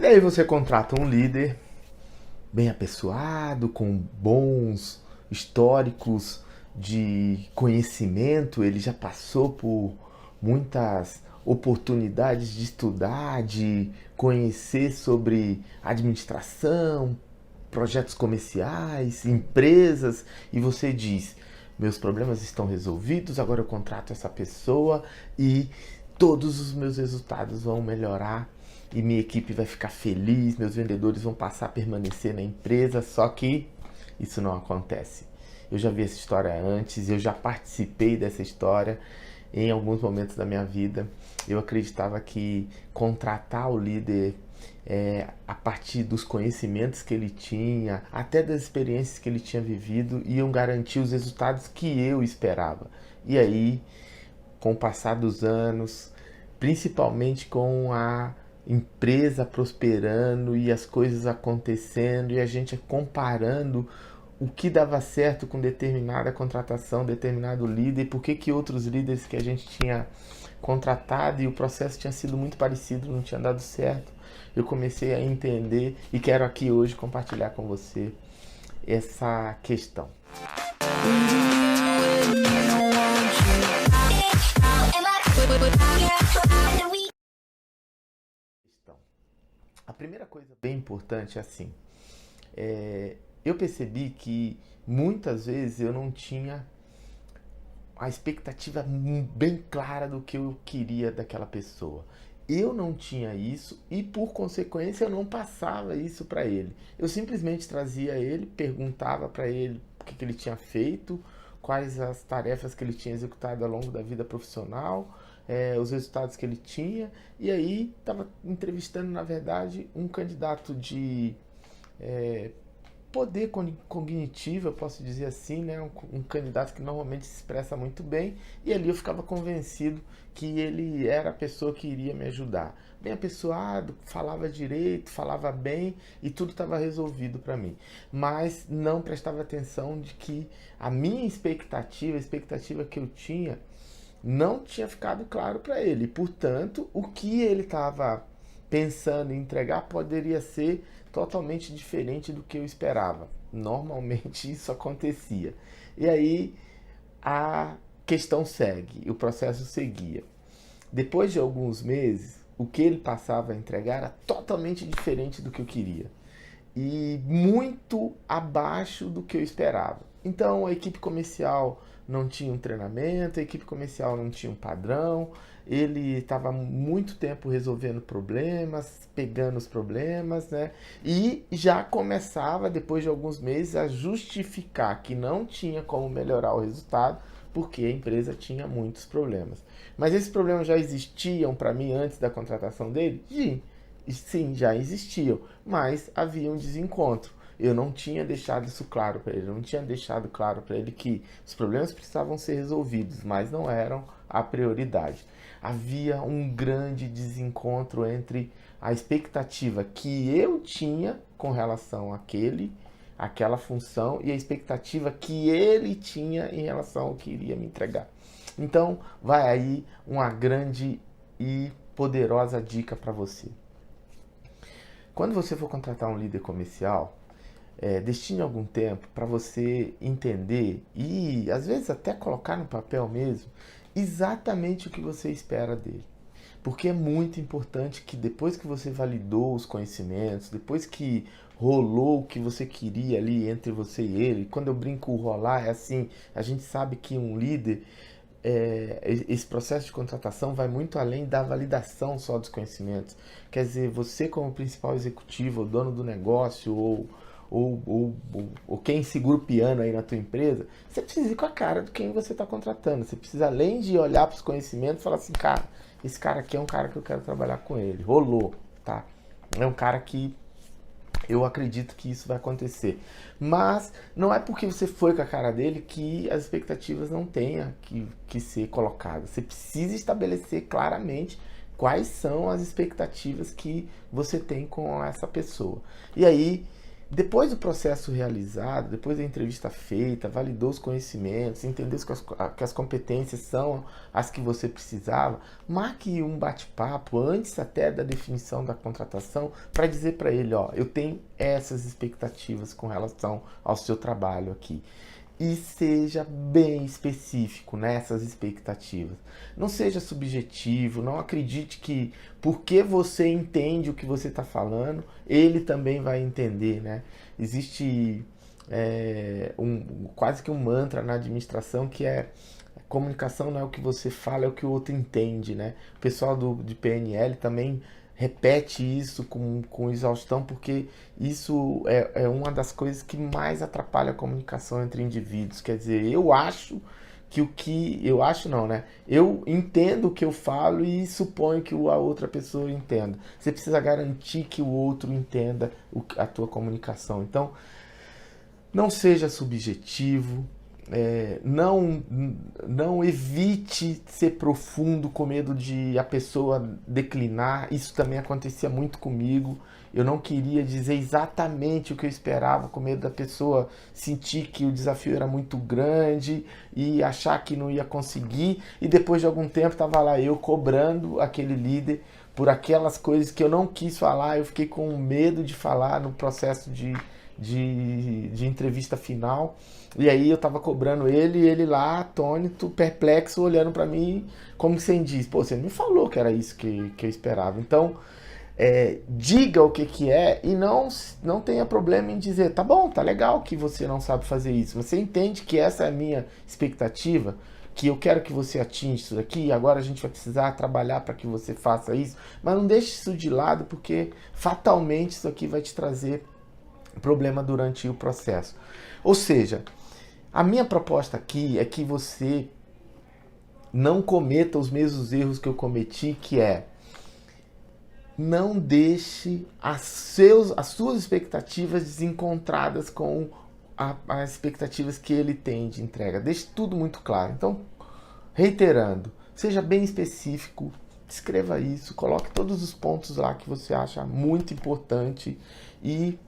daí você contrata um líder bem apessoado, com bons históricos de conhecimento, ele já passou por muitas oportunidades de estudar, de conhecer sobre administração, projetos comerciais, empresas, e você diz: meus problemas estão resolvidos, agora eu contrato essa pessoa e todos os meus resultados vão melhorar e minha equipe vai ficar feliz, meus vendedores vão passar a permanecer na empresa. Só que isso não acontece. Eu já vi essa história antes, eu já participei dessa história em alguns momentos da minha vida. Eu acreditava que contratar o líder a partir dos conhecimentos que ele tinha, até das experiências que ele tinha vivido, iam garantir os resultados que eu esperava. E aí, com o passar dos anos, principalmente com a empresa prosperando e as coisas acontecendo e a gente comparando o que dava certo com determinada contratação, determinado líder, por que outros líderes que a gente tinha contratado e o processo tinha sido muito parecido, não tinha dado certo. Eu comecei a entender e quero aqui hoje compartilhar com você essa questão. A primeira coisa bem importante é assim, eu percebi que muitas vezes eu não tinha a expectativa bem clara do que eu queria daquela pessoa. Eu não tinha isso e, por consequência, eu não passava isso para ele. Eu simplesmente trazia ele, perguntava para ele o que ele tinha feito, quais as tarefas que ele tinha executado ao longo da vida profissional, os resultados que ele tinha, e aí estava entrevistando, na verdade, um candidato de poder cognitivo, eu posso dizer assim, né? Um candidato que normalmente se expressa muito bem, e ali eu ficava convencido que ele era a pessoa que iria me ajudar. Bem apessoado, falava direito, falava bem e tudo estava resolvido para mim. Mas não prestava atenção de que a minha expectativa, a expectativa que eu tinha, não tinha ficado claro para ele. Portanto, o que ele estava pensando em entregar poderia ser totalmente diferente do que eu esperava. Normalmente isso acontecia. E aí a questão segue, o processo seguia. Depois de alguns meses, o que ele passava a entregar era totalmente diferente do que eu queria. E muito abaixo do que eu esperava. Então a equipe comercial não tinha um treinamento, a equipe comercial não tinha um padrão, ele estava muito tempo resolvendo problemas, pegando os problemas, né? E já começava, depois de alguns meses, a justificar que não tinha como melhorar o resultado, porque a empresa tinha muitos problemas. Mas esses problemas já existiam para mim antes da contratação dele? Sim, já existiam, mas havia um desencontro. Eu não tinha deixado isso claro para ele, eu não tinha deixado claro para ele que os problemas precisavam ser resolvidos, mas não eram a prioridade. Havia um grande desencontro entre a expectativa que eu tinha com relação àquela função e a expectativa que ele tinha em relação ao que iria me entregar. Então, vai aí uma grande e poderosa dica para você. Quando você for contratar um líder comercial, destine algum tempo para você entender e às vezes até colocar no papel mesmo exatamente o que você espera dele. Porque é muito importante que depois que você validou os conhecimentos, depois que rolou o que você queria ali entre você e ele, quando eu brinco rolar, é assim, a gente sabe que um líder, esse processo de contratação vai muito além da validação só dos conhecimentos. Quer dizer, você como principal executivo, o dono do negócio ou quem segura o piano aí na tua empresa, você precisa ir com a cara de quem você está contratando. Você precisa, além de olhar para os conhecimentos, falar assim, cara, esse cara aqui é um cara que eu quero trabalhar com ele. Rolou, tá? É um cara que eu acredito que isso vai acontecer. Mas não é porque você foi com a cara dele que as expectativas não tenham que ser colocadas. Você precisa estabelecer claramente quais são as expectativas que você tem com essa pessoa. E aí, Depois do processo realizado, depois da entrevista feita, validou os conhecimentos, entendeu que as competências são as que você precisava, marque um bate-papo antes até da definição da contratação para dizer para ele, ó, eu tenho essas expectativas com relação ao seu trabalho aqui. E seja bem específico nessas expectativas. Não seja subjetivo, não acredite que porque você entende o que você está falando, ele também vai entender, né? Existe quase que um mantra na administração que é comunicação não é o que você fala, é o que o outro entende, né? O pessoal de PNL também repete isso com exaustão, porque isso é uma das coisas que mais atrapalha a comunicação entre indivíduos. Quer dizer, eu acho eu acho não, né? Eu entendo o que eu falo e suponho que a outra pessoa entenda. Você precisa garantir que o outro entenda a tua comunicação. Então, não seja subjetivo, não evite ser profundo com medo de a pessoa declinar. Isso também acontecia muito comigo. Eu não queria dizer exatamente o que eu esperava, com medo da pessoa sentir que o desafio era muito grande e achar que não ia conseguir. E depois de algum tempo estava lá eu cobrando aquele líder por aquelas coisas que eu não quis falar. Eu fiquei com medo de falar no processo de entrevista final, e aí eu tava cobrando ele lá, atônito, perplexo, olhando para mim, como quem diz, pô, você não me falou que era isso que eu esperava. Então, diga o que é e não tenha problema em dizer, tá bom, tá legal que você não sabe fazer isso, você entende que essa é a minha expectativa, que eu quero que você atinja isso daqui, e agora a gente vai precisar trabalhar para que você faça isso, mas não deixe isso de lado, porque fatalmente isso aqui vai te trazer problema durante o processo. Ou seja, a minha proposta aqui é que você não cometa os mesmos erros que eu cometi, que é não deixe as suas expectativas desencontradas com as expectativas que ele tem de entrega. Deixe tudo muito claro. Então, reiterando, seja bem específico, escreva isso, coloque todos os pontos lá que você acha muito importante e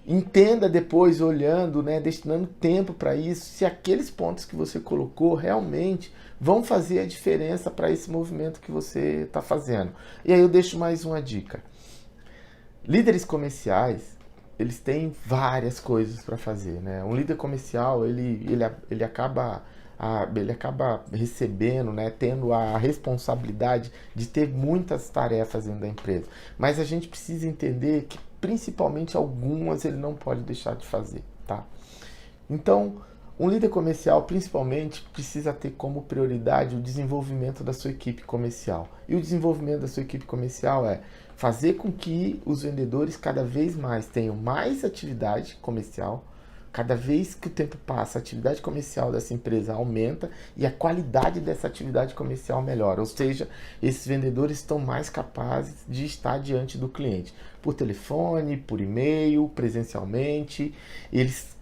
entenda depois, olhando, né, destinando tempo para isso, se aqueles pontos que você colocou realmente vão fazer a diferença para esse movimento que você está fazendo. E aí eu deixo mais uma dica. Líderes comerciais, eles têm várias coisas para fazer, né? Um líder comercial, ele acaba recebendo, né, tendo a responsabilidade de ter muitas tarefas dentro da empresa. Mas a gente precisa entender que principalmente algumas ele não pode deixar de fazer, tá? Então, um líder comercial principalmente precisa ter como prioridade o desenvolvimento da sua equipe comercial. E o desenvolvimento da sua equipe comercial é fazer com que os vendedores cada vez mais tenham mais atividade comercial. Cada vez que o tempo passa, a atividade comercial dessa empresa aumenta e a qualidade dessa atividade comercial melhora. Ou seja, esses vendedores estão mais capazes de estar diante do cliente. Por telefone, por e-mail, presencialmente. Eles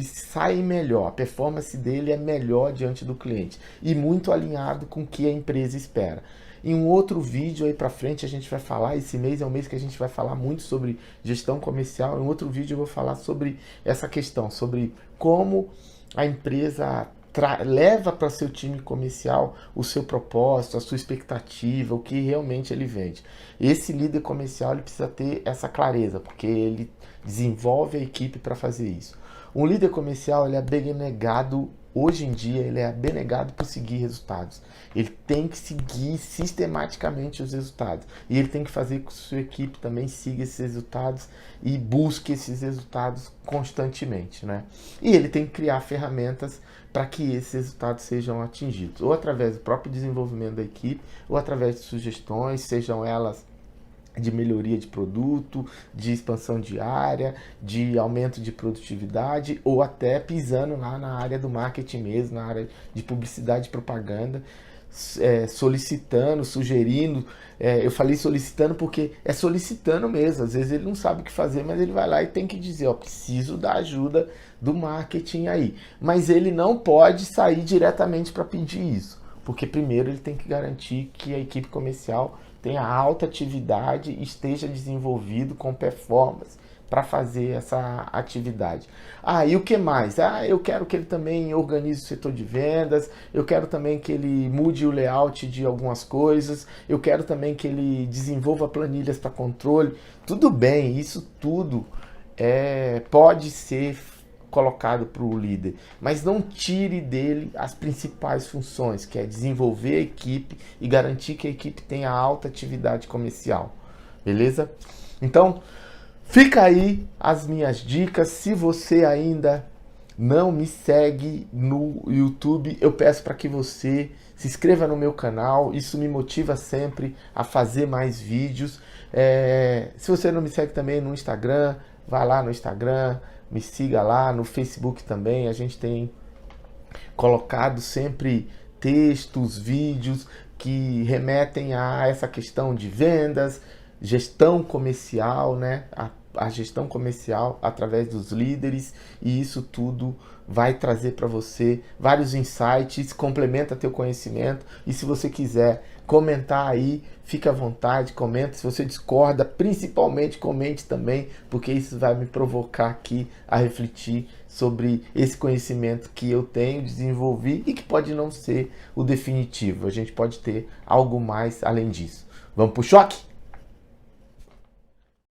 saem melhor, a performance dele é melhor diante do cliente. E muito alinhado com o que a empresa espera. Em um outro vídeo aí pra frente a gente vai falar, esse mês é um mês que a gente vai falar muito sobre gestão comercial. Em outro vídeo eu vou falar sobre essa questão, sobre como a empresa leva para seu time comercial o seu propósito, a sua expectativa, o que realmente ele vende. Esse líder comercial ele precisa ter essa clareza, porque ele desenvolve a equipe para fazer isso. Um líder comercial ele é abnegado. Hoje em dia, ele é abnegado por seguir resultados. Ele tem que seguir sistematicamente os resultados. E ele tem que fazer com que sua equipe também siga esses resultados e busque esses resultados constantemente, né? E ele tem que criar ferramentas para que esses resultados sejam atingidos. Ou através do próprio desenvolvimento da equipe, ou através de sugestões, sejam elas de melhoria de produto, de expansão de área, de aumento de produtividade, ou até pisando lá na área do marketing mesmo, na área de publicidade e propaganda, solicitando, sugerindo. Eu falei solicitando porque é solicitando mesmo. Às vezes ele não sabe o que fazer, mas ele vai lá e tem que dizer, ó, preciso da ajuda do marketing aí. Mas ele não pode sair diretamente para pedir isso, porque primeiro ele tem que garantir que a equipe comercial tenha alta atividade e esteja desenvolvido com performance para fazer essa atividade. E o que mais? Eu quero que ele também organize o setor de vendas, eu quero também que ele mude o layout de algumas coisas, eu quero também que ele desenvolva planilhas para controle. Tudo bem, isso tudo pode ser colocado para o líder, mas não tire dele as principais funções, que é desenvolver a equipe e garantir que a equipe tenha alta atividade comercial, beleza? Então, fica aí as minhas dicas. Se você ainda não me segue no YouTube, eu peço para que você se inscreva no meu canal, isso me motiva sempre a fazer mais vídeos. Se você não me segue também no Instagram, vai lá no Instagram, me siga lá, no Facebook também, a gente tem colocado sempre textos, vídeos que remetem a essa questão de vendas, gestão comercial, né? A gestão comercial através dos líderes, e isso tudo vai trazer para você vários insights, complementa teu conhecimento. E se você quiser comentar aí, fica à vontade, comenta. Se você discorda, principalmente comente também, porque isso vai me provocar aqui a refletir sobre esse conhecimento que eu tenho, desenvolvi e que pode não ser o definitivo. A gente pode ter algo mais além disso. Vamos pro choque?